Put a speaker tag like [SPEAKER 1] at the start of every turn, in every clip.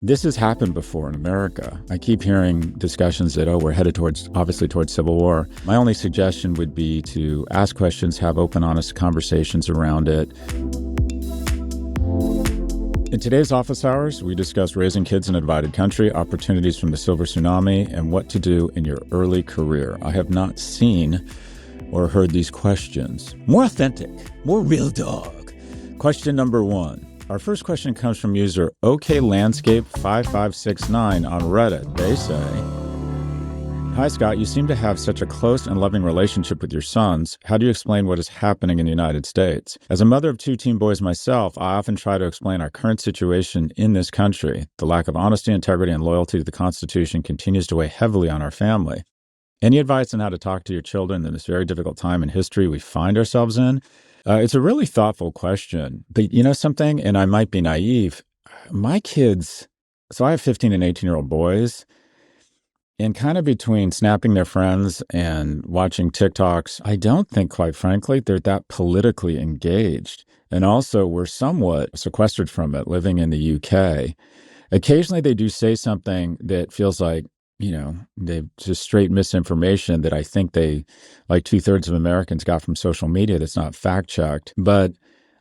[SPEAKER 1] This has happened before in America. I keep hearing discussions that, we're headed towards civil war. My only suggestion would be to ask questions, have open, honest conversations around it. In today's Office Hours, we discuss raising kids in a divided country, opportunities from the silver tsunami, and what to do in your early career. I have not seen or heard these questions. More authentic, more real dog. Question number 1. Our first question comes from user OKLandscape5569 on Reddit. They say, "Hi, Scott. You seem to have such a close and loving relationship with your sons. How do you explain what is happening in the United States? As a mother of 2 teen boys myself, I often try to explain our current situation in this country. The lack of honesty, integrity, and loyalty to the Constitution continues to weigh heavily on our family. Any advice on how to talk to your children in this very difficult time in history we find ourselves in?" It's a really thoughtful question. But you know something, and I might be naive, my kids, so I have 15 and 18-year-old boys, and kind of between snapping their friends and watching TikToks, I don't think, quite frankly, they're that politically engaged. And also, we're somewhat sequestered from it, living in the UK. Occasionally, they do say something that feels like, they've just straight misinformation that I think they, like 2/3 of Americans, got from social media that's not fact-checked. But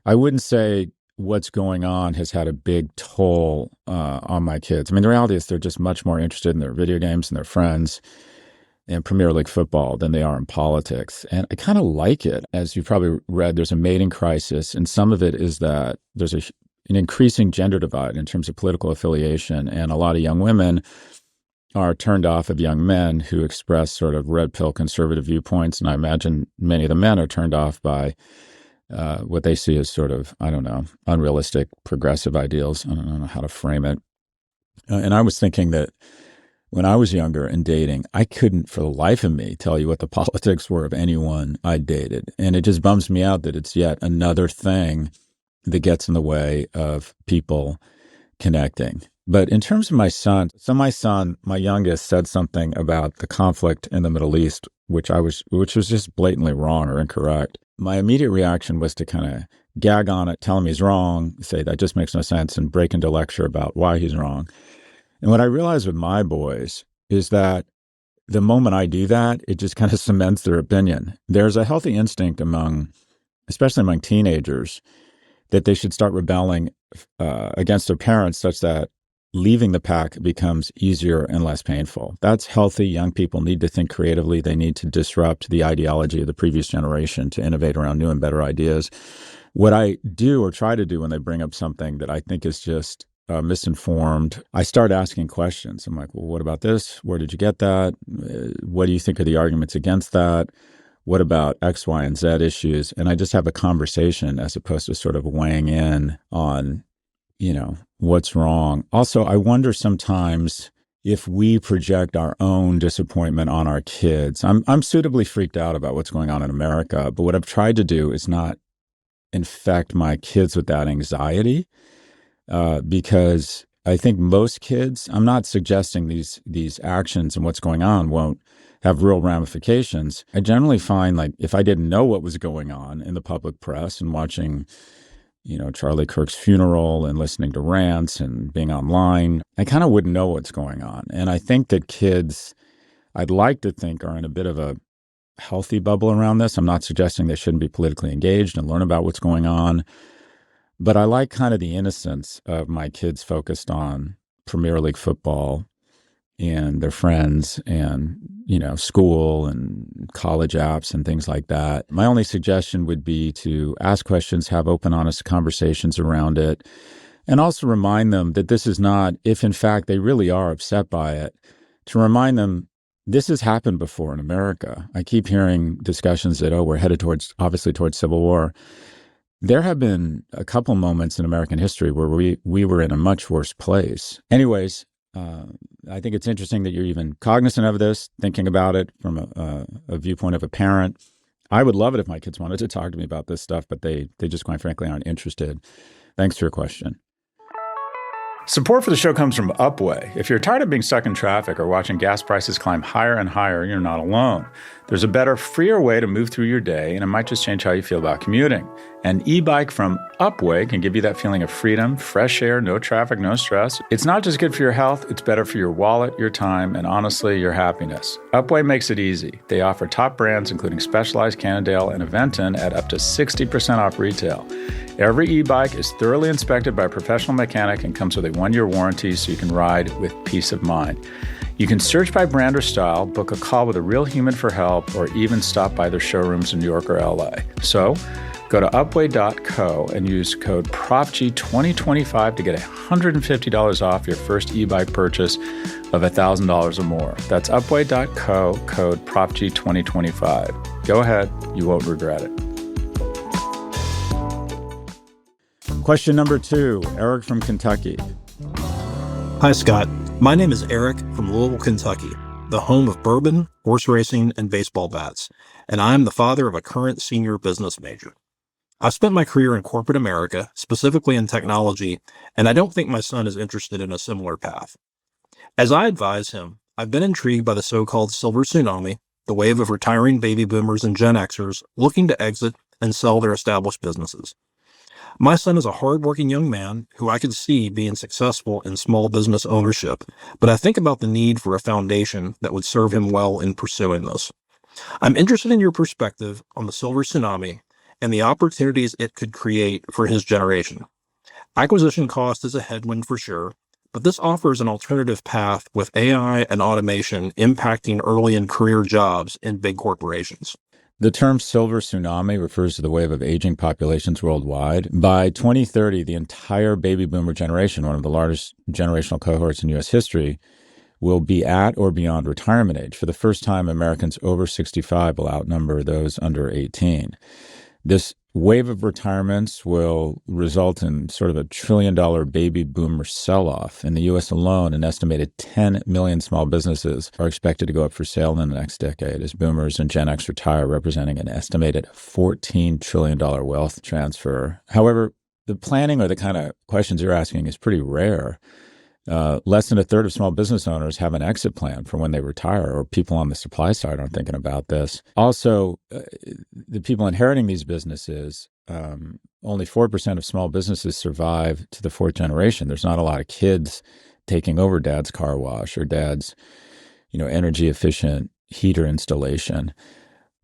[SPEAKER 1] I wouldn't say what's going on has had a big toll on my kids. I mean, the reality is they're just much more interested in their video games and their friends and Premier League football than they are in politics. And I kind of like it. As you've probably read, there's a mating crisis, and some of it is that there's an increasing gender divide in terms of political affiliation, and a lot of young women are turned off of young men who express sort of red pill conservative viewpoints. And I imagine many of the men are turned off by what they see as sort of, unrealistic progressive ideals. I don't know how to frame it. And I was thinking that when I was younger and dating, I couldn't for the life of me tell you what the politics were of anyone I dated. And it just bums me out that it's yet another thing that gets in the way of people connecting. But in terms of my son, my youngest, said something about the conflict in the Middle East, which was just blatantly wrong or incorrect. My immediate reaction was to kind of gag on it, tell him he's wrong, say that just makes no sense, and break into lecture about why he's wrong. And what I realized with my boys is that the moment I do that, it just kind of cements their opinion. There's a healthy instinct especially among teenagers, that they should start rebelling against their parents such that leaving the pack becomes easier and less painful. That's healthy. Young people need to think creatively. They need to disrupt the ideology of the previous generation to innovate around new and better ideas. What I do or try to do when they bring up something that I think is just misinformed, I start asking questions. I'm like, well, what about this? Where did you get that? What do you think are the arguments against that? What about X, Y, and Z issues? And I just have a conversation as opposed to sort of weighing in on what's wrong. Also, I wonder sometimes if we project our own disappointment on our kids. I'm suitably freaked out about what's going on in America, but what I've tried to do is not infect my kids with that anxiety, because I think most kids, I'm not suggesting these actions and what's going on won't have real ramifications. I generally find, like, if I didn't know what was going on in the public press and watching Charlie Kirk's funeral and listening to rants and being online, I kind of wouldn't know what's going on. And I think that kids, I'd like to think, are in a bit of a healthy bubble around this. I'm not suggesting they shouldn't be politically engaged and learn about what's going on. But I like kind of the innocence of my kids focused on Premier League football and their friends and, school and college apps and things like that. My only suggestion would be to ask questions, have open, honest conversations around it, and also remind them that this is not, if in fact they really are upset by it, to remind them this has happened before in America. I keep hearing discussions that, we're headed towards civil war. There have been a couple moments in American history where we were in a much worse place. Anyways, I think it's interesting that you're even cognizant of this, thinking about it from a viewpoint of a parent. I would love it if my kids wanted to talk to me about this stuff, but they just quite frankly aren't interested. Thanks for your question. Support for the show comes from Upway. If you're tired of being stuck in traffic or watching gas prices climb higher and higher, you're not alone. There's a better, freer way to move through your day, and it might just change how you feel about commuting. An e-bike from Upway can give you that feeling of freedom, fresh air, no traffic, no stress. It's not just good for your health, it's better for your wallet, your time, and honestly, your happiness. Upway makes it easy. They offer top brands including Specialized, Cannondale, and Aventon at up to 60% off retail. Every e-bike is thoroughly inspected by a professional mechanic and comes with a 1-year warranty so you can ride with peace of mind. You can search by brand or style, book a call with a real human for help, or even stop by their showrooms in New York or LA. So, go to upway.co and use code Prof G 2025 to get $150 off your first e-bike purchase of $1,000 or more. That's upway.co, code Prof G 2025. Go ahead, you won't regret it. Question number 2, Eric from Kentucky.
[SPEAKER 2] Hi, Scott. My name is Eric from Louisville, Kentucky, the home of bourbon, horse racing, and baseball bats, and I am the father of a current senior business major. I've spent my career in corporate America, specifically in technology, and I don't think my son is interested in a similar path. As I advise him, I've been intrigued by the so-called silver tsunami, the wave of retiring baby boomers and Gen Xers looking to exit and sell their established businesses. My son is a hardworking young man who I could see being successful in small business ownership, but I think about the need for a foundation that would serve him well in pursuing this. I'm interested in your perspective on the silver tsunami and the opportunities it could create for his generation. Acquisition cost is a headwind for sure, but this offers an alternative path with AI and automation impacting early in career jobs in big corporations.
[SPEAKER 1] The term silver tsunami refers to the wave of aging populations worldwide. By 2030, the entire baby boomer generation, one of the largest generational cohorts in U.S. history, will be at or beyond retirement age. For the first time, Americans over 65 will outnumber those under 18. This wave of retirements will result in sort of a $1 trillion baby boomer sell-off. In the U.S. alone, an estimated 10 million small businesses are expected to go up for sale in the next decade as boomers and Gen X retire, representing an estimated $14 trillion wealth transfer. However, the planning or the kind of questions you're asking is pretty rare. Less than a third of small business owners have an exit plan for when they retire, or people on the supply side aren't thinking about this. Also, the people inheriting these businesses, only 4% of small businesses survive to the 4th generation. There's not a lot of kids taking over dad's car wash or dad's, energy efficient heater installation.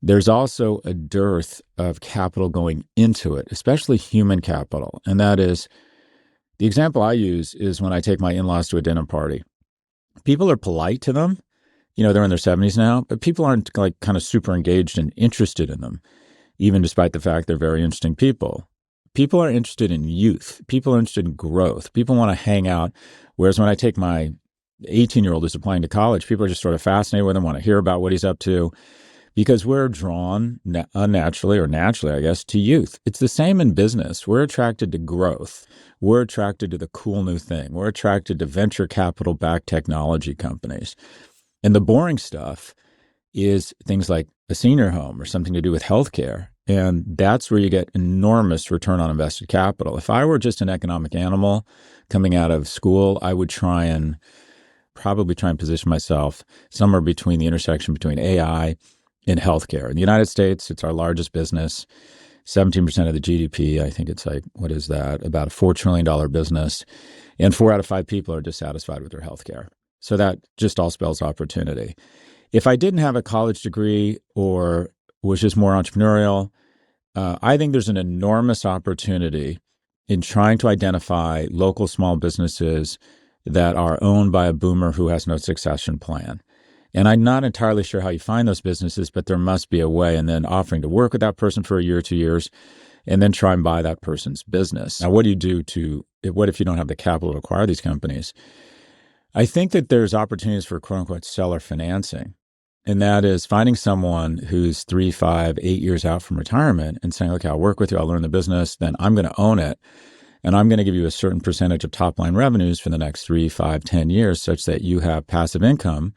[SPEAKER 1] There's also a dearth of capital going into it, especially human capital, and that is, the example I use is when I take my in-laws to a dinner party. People are polite to them. They're in their 70s now, but people aren't kind of super engaged and interested in them, even despite the fact they're very interesting people. People are interested in youth. People are interested in growth. People want to hang out. Whereas when I take my 18-year-old who's applying to college, people are just sort of fascinated with him, want to hear about what he's up to, because we're drawn unnaturally or naturally, I guess, to youth. It's the same in business. We're attracted to growth. We're attracted to the cool new thing. We're attracted to venture capital-backed technology companies. And the boring stuff is things like a senior home or something to do with healthcare. And that's where you get enormous return on invested capital. If I were just an economic animal coming out of school, I would probably try and position myself somewhere between the intersection between AI and healthcare. In the United States, it's our largest business. 17% of the GDP, I think it's what is that? About a $4 trillion business. And 4 out of 5 people are dissatisfied with their healthcare. So that just all spells opportunity. If I didn't have a college degree or was just more entrepreneurial, I think there's an enormous opportunity in trying to identify local small businesses that are owned by a boomer who has no succession plan. And I'm not entirely sure how you find those businesses, but there must be a way. And then offering to work with that person for a year or 2 years, and then try and buy that person's business. Now, what do you do what if you don't have the capital to acquire these companies? I think that there's opportunities for quote unquote seller financing. And that is finding someone who's 3, 5, 8 years out from retirement and saying, okay, I'll work with you, I'll learn the business, then I'm going to own it. And I'm going to give you a certain percentage of top line revenues for the next 3, 5, 10 years such that you have passive income.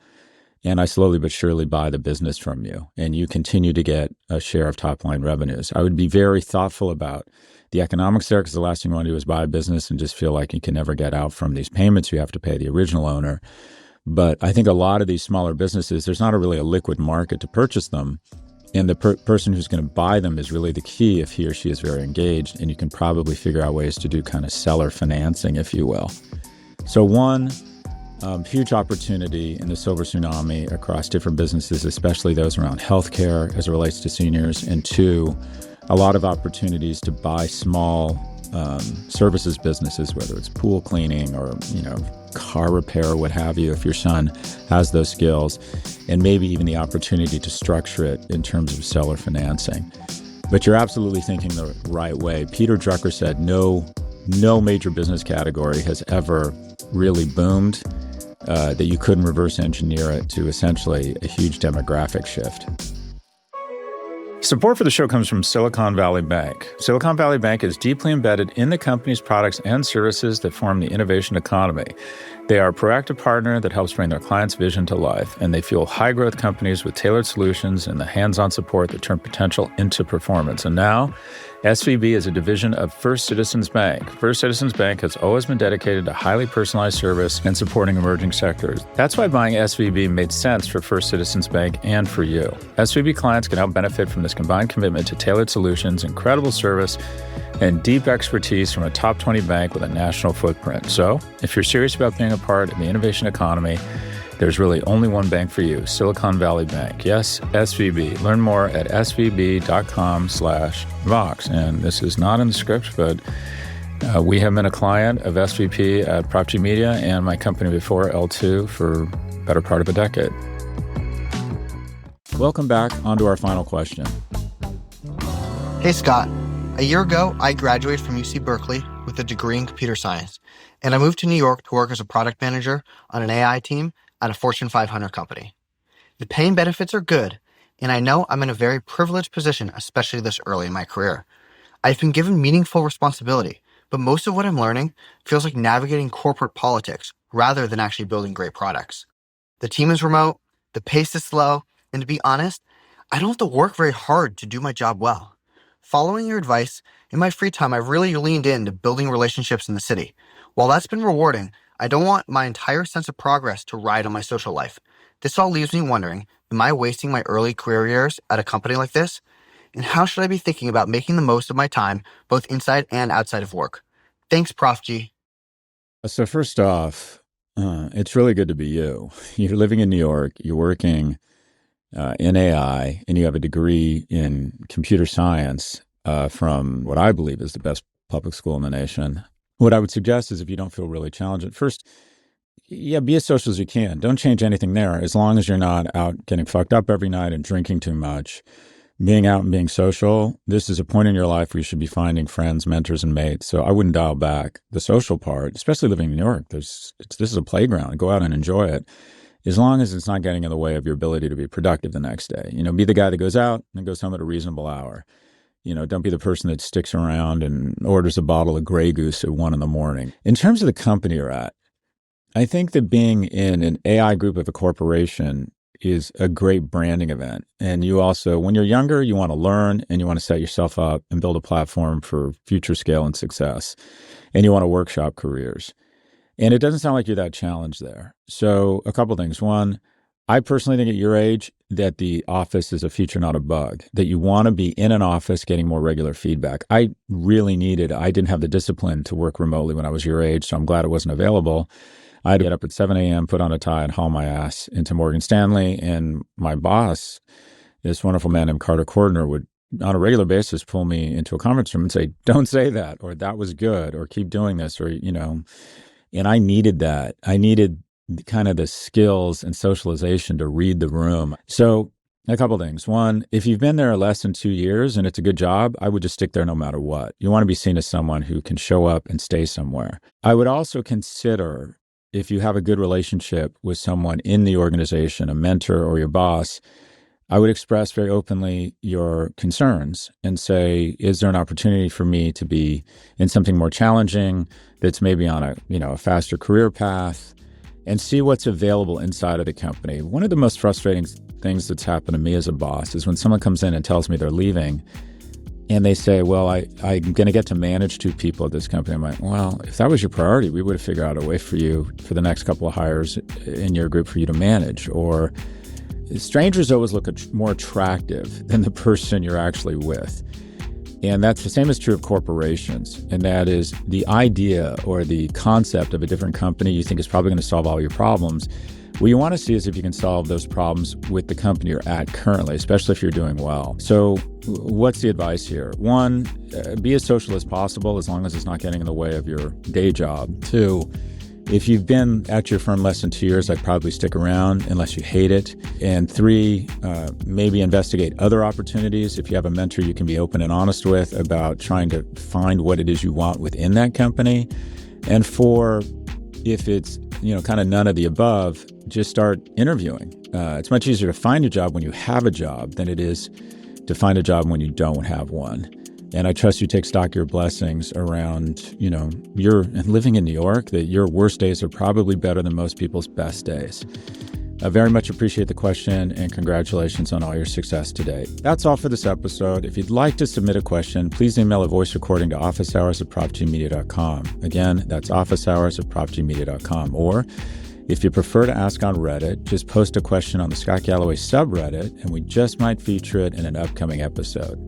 [SPEAKER 1] And I slowly but surely buy the business from you, and you continue to get a share of top-line revenues. I would be very thoughtful about the economics there, because the last thing you want to do is buy a business and just feel like you can never get out from these payments you have to pay the original owner. But I think a lot of these smaller businesses, there's not really a liquid market to purchase them. And the person who's going to buy them is really the key if he or she is very engaged. And you can probably figure out ways to do kind of seller financing, if you will. So one, huge opportunity in the silver tsunami across different businesses, especially those around healthcare as it relates to seniors. And two, a lot of opportunities to buy small services businesses, whether it's pool cleaning or, car repair, what have you, if your son has those skills, and maybe even the opportunity to structure it in terms of seller financing. But you're absolutely thinking the right way. Peter Drucker said no major business category has ever really boomed that you couldn't reverse engineer it to essentially a huge demographic shift. Support for the show comes from Silicon Valley Bank. Silicon Valley Bank is deeply embedded in the company's products and services that form the innovation economy. They are a proactive partner that helps bring their clients' vision to life, and they fuel high-growth companies with tailored solutions and the hands-on support that turn potential into performance. And now, SVB is a division of First Citizens Bank. First Citizens Bank has always been dedicated to highly personalized service and supporting emerging sectors. That's why buying SVB made sense for First Citizens Bank and for you. SVB clients can now benefit from this combined commitment to tailored solutions, incredible service, and deep expertise from a top 20 bank with a national footprint. So, if you're serious about being a part of the innovation economy, there's really only one bank for you, Silicon Valley Bank. Yes, SVB. Learn more at svb.com/Vox. And this is not in the script, but we have been a client of SVP at Prof G Media and my company before, L2, for the better part of a decade. Welcome back. On to our final question.
[SPEAKER 3] Hey, Scott. A year ago, I graduated from UC Berkeley with a degree in computer science, and I moved to New York to work as a product manager on an AI team at a Fortune 500 company. The pay and benefits are good, and I know I'm in a very privileged position, especially this early in my career. I've been given meaningful responsibility, but most of what I'm learning feels like navigating corporate politics rather than actually building great products. The team is remote, the pace is slow, and to be honest, I don't have to work very hard to do my job well. Following your advice, in my free time, I've really leaned into building relationships in the city. While that's been rewarding, I don't want my entire sense of progress to ride on my social life. This all leaves me wondering, am I wasting my early career years at a company like this? And how should I be thinking about making the most of my time, both inside and outside of work? Thanks, Prof G.
[SPEAKER 1] So first off, it's really good to be you. You're living in New York, you're working in AI, and you have a degree in computer science from what I believe is the best public school in the nation. What I would suggest is if you don't feel really challenged at first, be as social as you can. Don't change anything there as long as you're not out getting fucked up every night and drinking too much. Being out and being social, this is a point in your life where you should be finding friends, mentors, and mates. So I wouldn't dial back the social part, especially living in New York. This is a playground. Go out and enjoy it, as long as it's not getting in the way of your ability to be productive the next day. Be the guy that goes out and goes home at a reasonable hour. Don't be the person that sticks around and orders a bottle of Grey Goose at 1 a.m. In terms of the company you're at, I think that being in an AI group of a corporation is a great branding event. And you also, when you're younger, you want to learn and you want to set yourself up and build a platform for future scale and success. And you want to workshop careers. And it doesn't sound like you're that challenged there. So a couple things. One, I personally think at your age that the office is a feature, not a bug, that you want to be in an office getting more regular feedback. I didn't have the discipline to work remotely when I was your age, so I'm glad it wasn't available. I had to get up at 7 a.m., put on a tie, and haul my ass into Morgan Stanley. And my boss, this wonderful man named Carter Cordner, would on a regular basis pull me into a conference room and say, don't say that, or that was good, or keep doing this, or, and I needed that. I needed kind of the skills and socialization to read the room. So a couple things. One, if you've been there less than 2 years and it's a good job, I would just stick there no matter what. You want to be seen as someone who can show up and stay somewhere. I would also consider, if you have a good relationship with someone in the organization, a mentor or your boss, I would express very openly your concerns and say, is there an opportunity for me to be in something more challenging that's maybe on a faster career path, and see what's available inside of the company. One of the most frustrating things that's happened to me as a boss is when someone comes in and tells me they're leaving, and they say, well, I'm going to get to manage 2 people at this company. I'm like, well, if that was your priority, we would have figured out a way for you for the next couple of hires in your group for you to manage. Or strangers always look more attractive than the person you're actually with. And that's the same is true of corporations. And that is the idea or the concept of a different company you think is probably going to solve all your problems. What you want to see is if you can solve those problems with the company you're at currently, especially if you're doing well. So what's the advice here? 1, be as social as possible as long as it's not getting in the way of your day job. 2, if you've been at your firm less than 2 years, I'd probably stick around unless you hate it. And 3, maybe investigate other opportunities. If you have a mentor you can be open and honest with about trying to find what it is you want within that company. And 4, if it's kind of none of the above, just start interviewing. It's much easier to find a job when you have a job than it is to find a job when you don't have one. And I trust you take stock of your blessings around, you're living in New York, that your worst days are probably better than most people's best days. I very much appreciate the question, and congratulations on all your success today. That's all for this episode. If you'd like to submit a question, please email a voice recording to officehours@profgmedia.com. Again, that's officehours@profgmedia.com. Or if you prefer to ask on Reddit, just post a question on the Scott Galloway subreddit, and we just might feature it in an upcoming episode.